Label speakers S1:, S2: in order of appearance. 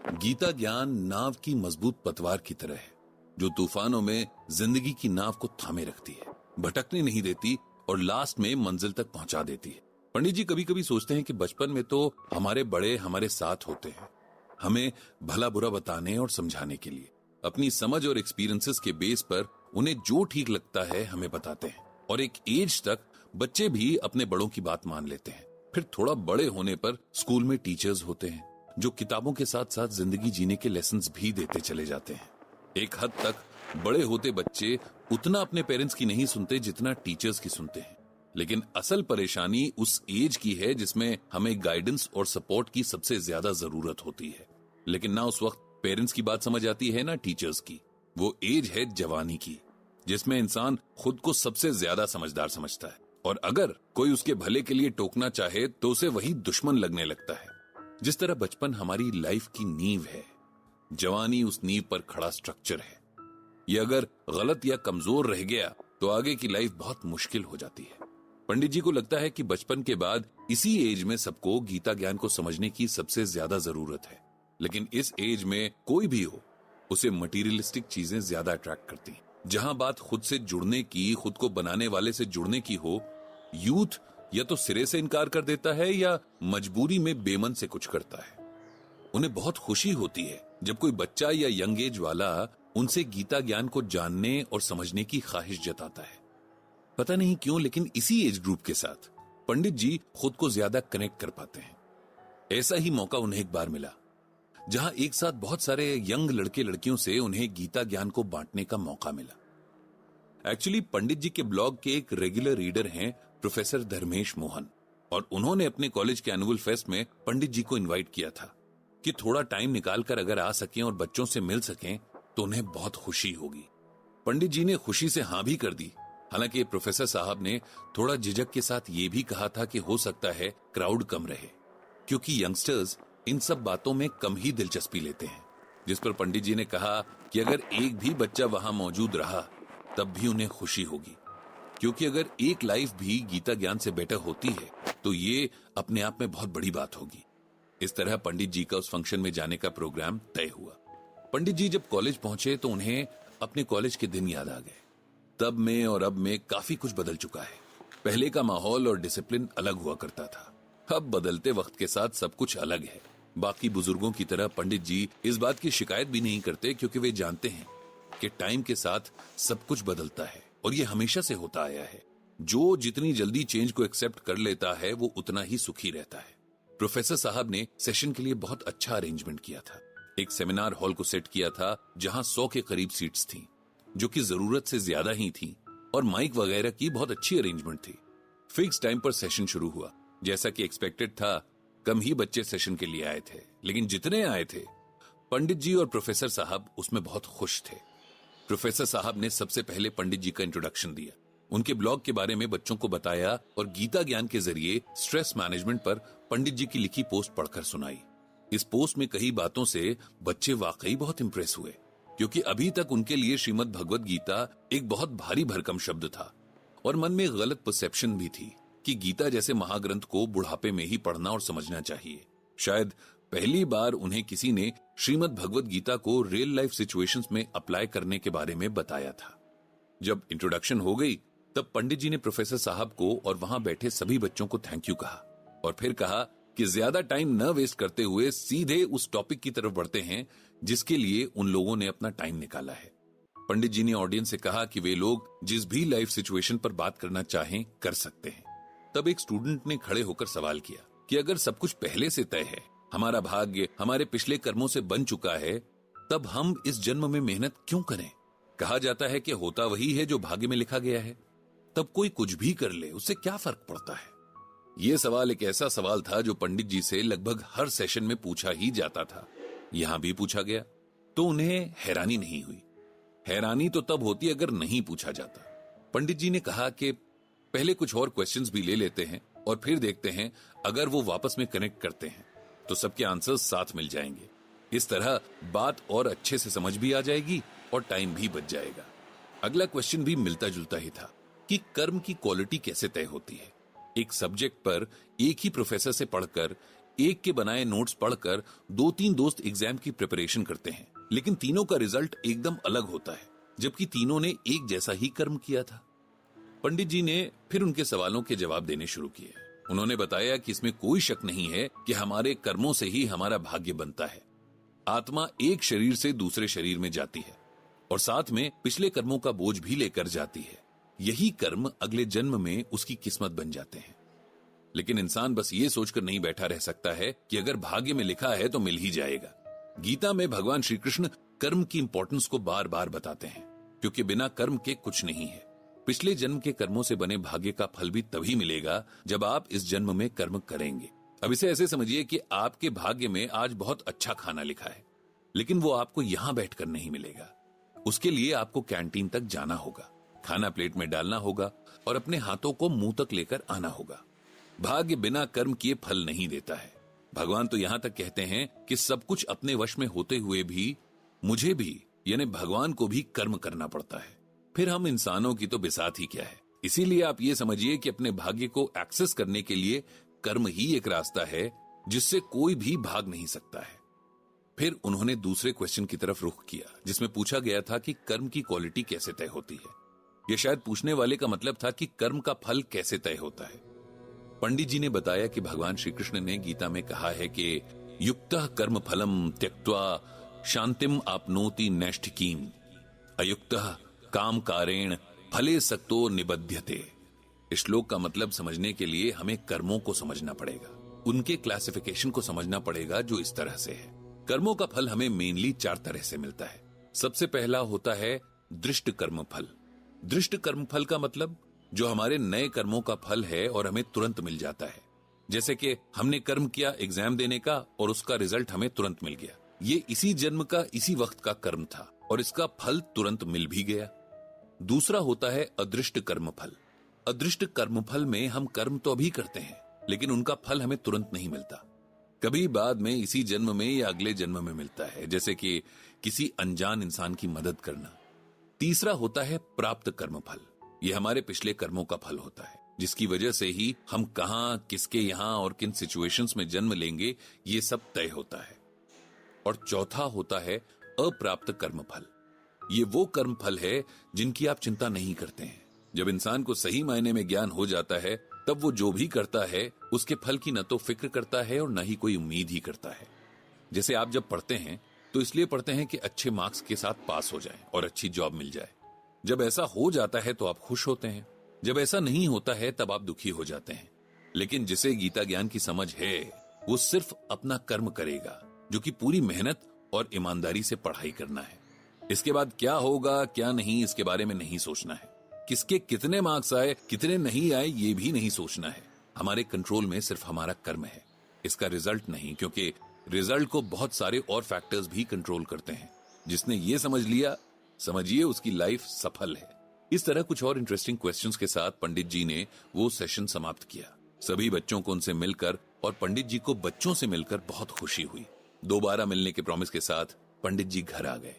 S1: गीता ज्ञान नाव की मजबूत पतवार की तरह है जो तूफानों में जिंदगी की नाव को थामे रखती है, भटकने नहीं देती और लास्ट में मंजिल तक पहुंचा देती है। पंडित जी कभी कभी सोचते हैं कि बचपन में तो हमारे बड़े हमारे साथ होते हैं, हमें भला बुरा बताने और समझाने के लिए। अपनी समझ और एक्सपीरियंसेस के बेस पर उन्हें जो ठीक लगता है हमें बताते हैं, और एक एज तक बच्चे भी अपने बड़ों की बात मान लेते हैं। फिर थोड़ा बड़े होने पर स्कूल में टीचर्स होते हैं जो किताबों के साथ साथ जिंदगी जीने के लेसन्स भी देते चले जाते हैं। एक हद तक बड़े होते बच्चे उतना अपने पेरेंट्स की नहीं सुनते जितना टीचर्स की सुनते हैं, लेकिन असल परेशानी उस एज की है जिसमें हमें गाइडेंस और सपोर्ट की सबसे ज्यादा जरूरत होती है। लेकिन ना उस वक्त पेरेंट्स की बात समझ आती है ना टीचर्स की। वो एज है जवानी की, जिसमें इंसान खुद को सबसे ज्यादा समझदार समझता है, और अगर कोई उसके भले के लिए टोकना चाहे तो उसे वही दुश्मन लगने लगता है। जिस तरह बचपन हमारी लाइफ की नींव है, जवानी उस नींव पर खड़ा स्ट्रक्चर है। ये अगर गलत या कमजोर रह गया तो आगे की लाइफ बहुत मुश्किल हो जाती है। पंडित जी को लगता है कि बचपन के बाद इसी एज में सबको गीता ज्ञान को समझने की सबसे ज्यादा जरूरत है। लेकिन इस एज में कोई भी हो, उसे मटीरियलिस्टिक चीजें ज्यादा अट्रैक्ट करती हैं। जहां बात खुद से जुड़ने की, खुद को बनाने वाले से जुड़ने की हो, यूथ या तो सिरे से इनकार कर देता है या मजबूरी में बेमन से कुछ करता है। उन्हें बहुत खुशी होती है जब कोई बच्चा या यंग एज वाला उनसे गीता ज्ञान को जानने और समझने की ख्वाहिश जताता है। पता नहीं क्यों, लेकिन इसी एज ग्रुप के साथ पंडित जी खुद को ज्यादा कनेक्ट कर पाते हैं। ऐसा ही मौका उन्हें एक बार मिला जहां एक साथ बहुत सारे यंग लड़के लड़कियों से उन्हें गीता ज्ञान को बांटने का मौका मिला। एक्चुअली पंडित जी के ब्लॉग के एक रेगुलर रीडर हैं प्रोफेसर धर्मेश मोहन, और उन्होंने अपने कॉलेज के एनुअल फेस्ट में पंडित जी को इनवाइट किया था कि थोड़ा टाइम निकालकर अगर आ सकें और बच्चों से मिल सकें तो उन्हें बहुत खुशी होगी। पंडित जी ने खुशी से हां भी कर दी। हालांकि प्रोफेसर साहब ने थोड़ा झिझक के साथ ये भी कहा था कि हो सकता है क्राउड कम रहे, क्योंकि यंगस्टर्स इन सब बातों में कम ही दिलचस्पी लेते हैं। जिस पर पंडित जी ने कहा कि अगर एक भी बच्चा वहां मौजूद रहा तब भी उन्हें खुशी होगी, क्योंकि अगर एक लाइफ भी गीता ज्ञान से बेटर होती है तो ये अपने आप में बहुत बड़ी बात होगी। इस तरह पंडित जी का उस फंक्शन में जाने का प्रोग्राम तय हुआ। पंडित जी जब कॉलेज पहुंचे तो उन्हें अपने कॉलेज के दिन याद आ गए। तब में और अब में काफी कुछ बदल चुका है। पहले का माहौल और डिसिप्लिन अलग हुआ करता था, अब बदलते वक्त के साथ सब कुछ अलग है। बाकी बुजुर्गों की तरह पंडित जी इस बात की शिकायत भी नहीं करते, क्योंकि वे जानते हैं कि टाइम के साथ सब कुछ बदलता है और ये हमेशा से होता आया है। जो जितनी जल्दी चेंज को एक्सेप्ट कर लेता है वो उतना ही सुखी रहता है। प्रोफेसर साहब ने सेशन के लिए बहुत अच्छा अरेंजमेंट किया था। एक सेमिनार हॉल को सेट किया था जहां 100 के करीब सीट्स थीं, जो कि जरूरत से ज्यादा ही थीं, और माइक वगैरह की बहुत अच्छी अरेंजमेंट थी। फिक्स टाइम पर सेशन शुरू हुआ। जैसा कि एक्सपेक्टेड था, कम ही बच्चे सेशन के लिए आए थे, लेकिन जितने आए थे पंडित जी और प्रोफेसर साहब उसमें बहुत खुश थे। प्रोफेसर साहब ने सबसे पहले पंडित जी का इंट्रोडक्शन दिया, उनके ब्लॉग के बारे में बच्चों को बताया और गीता ज्ञान के जरिए स्ट्रेस मैनेजमेंट पर पंडित जी की लिखी पोस्ट पढ़कर सुनाई। इस पोस्ट में कई बातों से बच्चे वाकई बहुत इंप्रेस हुए, क्योंकि अभी तक उनके लिए श्रीमद् भगवत गीता एक बहुत भारी भरकम शब्द था, और मन में गलत परसेप्शन भी थी कि गीता जैसे महाग्रंथ को बुढ़ापे में ही पढ़ना और समझना चाहिए। शायद पहली बार उन्हें किसी ने श्रीमद् भगवत गीता को रियल लाइफ सिचुएशंस में अप्लाई करने के बारे में बताया था। जब इंट्रोडक्शन हो गई तब पंडित जी ने प्रोफेसर साहब को और वहां बैठे सभी बच्चों को थैंक यू कहा, और फिर कहा कि ज्यादा टाइम न वेस्ट करते हुए सीधे उस टॉपिक की तरफ बढ़ते हैं जिसके लिए उन लोगों ने अपना टाइम निकाला है। पंडित जी ने ऑडियंस से कहा कि वे लोग जिस भी लाइफ सिचुएशन पर बात करना चाहें कर सकते हैं। तब एक स्टूडेंट ने खड़े होकर सवाल किया कि अगर सब कुछ पहले से तय है, हमारा भाग्य हमारे पिछले कर्मों से बन चुका है, तब हम इस जन्म में मेहनत क्यों करें? कहा जाता है कि होता वही है जो भाग्य में लिखा गया है, तब कोई कुछ भी कर ले उससे क्या फर्क पड़ता है? यह सवाल एक ऐसा सवाल था जो पंडित जी से लगभग हर सेशन में पूछा ही जाता था। यहां भी पूछा गया तो उन्हें हैरानी नहीं हुई। हैरानी तो तब होती अगर नहीं पूछा जाता। पंडित जी ने कहा कि पहले कुछ और क्वेश्चंस भी ले लेते हैं और फिर देखते हैं अगर वो वापस में कनेक्ट करते हैं तो सबके आंसर्स साथ मिल जाएंगे। इस तरह बात और अच्छे से समझ भी आ जाएगी और टाइम भी बच जाएगा। अगला क्वेश्चन भी मिलता जुलता ही था कि कर्म की क्वालिटी कैसे तय होती है। एक सब्जेक्ट पर एक ही प्रोफेसर से पढ़कर एक के बनाए नोट्स पढ़कर 2-3 दोस्त एग्जाम की प्रिपरेशन करते हैं, लेकिन तीनों का रिजल्ट एकदम अलग होता है, जबकि तीनों ने एक जैसा ही कर्म किया था। पंडित जी ने फिर उनके सवालों के जवाब देने शुरू किए। उन्होंने बताया कि इसमें कोई शक नहीं है कि हमारे कर्मों से ही हमारा भाग्य बनता है। आत्मा एक शरीर से दूसरे शरीर में जाती है और साथ में पिछले कर्मों का बोझ भी लेकर जाती है। यही कर्म अगले जन्म में उसकी किस्मत बन जाते हैं। लेकिन इंसान बस ये सोचकर नहीं बैठा रह सकता है कि अगर भाग्य में लिखा है तो मिल ही जाएगा। गीता में भगवान श्री कृष्ण कर्म की इंपॉर्टेंस को बार बार बताते हैं, क्योंकि बिना कर्म के कुछ नहीं है। पिछले जन्म के कर्मों से बने भाग्य का फल भी तभी मिलेगा जब आप इस जन्म में कर्म करेंगे। अब इसे ऐसे समझिए कि आपके भाग्य में आज बहुत अच्छा खाना लिखा है, लेकिन वो आपको यहां बैठकर नहीं मिलेगा। उसके लिए आपको कैंटीन तक जाना होगा, खाना प्लेट में डालना होगा और अपने हाथों को मुंह तक लेकर आना होगा। भाग्य बिना कर्म किए फल नहीं देता है। भगवान तो यहां तक कहते हैं कि सब कुछ अपने वश में होते हुए भी मुझे भी यानी भगवान को भी कर्म करना पड़ता है। फिर हम इंसानों की तो बिसात ही क्या है। इसीलिए आप ये समझिए कि अपने भाग्य को एक्सेस करने के लिए कर्म ही एक रास्ता है जिससे कोई भी भाग नहीं सकता है। फिर उन्होंने दूसरे क्वेश्चन की तरफ रुख किया, जिसमें पूछा गया था कि कर्म की क्वालिटी कैसे तय होती है। यह शायद पूछने वाले का मतलब था कि कर्म का फल कैसे तय होता है। पंडित जी ने बताया कि भगवान श्री कृष्ण ने गीता में कहा है कि युक्तः कर्म फलम त्यक्त्वा शांतिम आपनोति नैष्ठिकीम अयुक्तः काम कारेण फले सक्तो निबध्यते। इस श्लोक का मतलब समझने के लिए हमें कर्मों को समझना पड़ेगा, उनके क्लासिफिकेशन को समझना पड़ेगा जो इस तरह से है। कर्मों का फल हमें मेनली 4 तरह से मिलता है। सबसे पहला होता है दृष्ट कर्म फल। दृष्ट कर्म फल का मतलब जो हमारे नए कर्मों का फल है और हमें तुरंत मिल जाता है। जैसे कि हमने कर्म किया एग्जाम देने का और उसका रिजल्ट हमें तुरंत मिल गया। ये इसी जन्म का इसी वक्त का कर्म था और इसका फल तुरंत मिल भी गया। दूसरा होता है अदृष्ट कर्म फल। अदृष्ट कर्म फल में हम कर्म तो अभी करते हैं, लेकिन उनका फल हमें तुरंत नहीं मिलता। कभी बाद में इसी जन्म में या अगले जन्म में मिलता है, जैसे कि किसी अनजान इंसान की मदद करना। तीसरा होता है प्राप्त कर्म फल। यह हमारे पिछले कर्मों का फल होता है, जिसकी वजह से ही हम कहां, किसके यहां और किन सिचुएशंस में जन्म लेंगे, ये सब तय होता है। और चौथा होता है अप्राप्त कर्म फल। ये वो कर्म फल है जिनकी आप चिंता नहीं करते हैं। जब इंसान को सही मायने में ज्ञान हो जाता है, तब वो जो भी करता है उसके फल की न तो फिक्र करता है और न ही कोई उम्मीद ही करता है। जैसे आप जब पढ़ते हैं तो इसलिए पढ़ते हैं कि अच्छे मार्क्स के साथ पास हो जाएं और अच्छी जॉब मिल जाए। जब ऐसा हो जाता है तो आप खुश होते हैं, जब ऐसा नहीं होता है तब आप दुखी हो जाते हैं। लेकिन जिसे गीता ज्ञान की समझ है वो सिर्फ अपना कर्म करेगा, जो कि पूरी मेहनत और ईमानदारी से पढ़ाई करना है। इसके बाद क्या होगा क्या नहीं इसके बारे में नहीं सोचना है। किसके कितने मार्क्स आए कितने नहीं आए ये भी नहीं सोचना है। हमारे कंट्रोल में सिर्फ हमारा कर्म है, इसका रिजल्ट नहीं, क्योंकि रिजल्ट को बहुत सारे और फैक्टर्स भी कंट्रोल करते हैं। जिसने ये समझ लिया, समझिए उसकी लाइफ सफल है। इस तरह कुछ और इंटरेस्टिंग क्वेश्चंस के साथ पंडित जी ने वो सेशन समाप्त किया। सभी बच्चों को उनसे मिलकर और पंडित जी को बच्चों से मिलकर बहुत खुशी हुई। दोबारा मिलने के प्रॉमिस के साथ पंडित जी घर आ गए।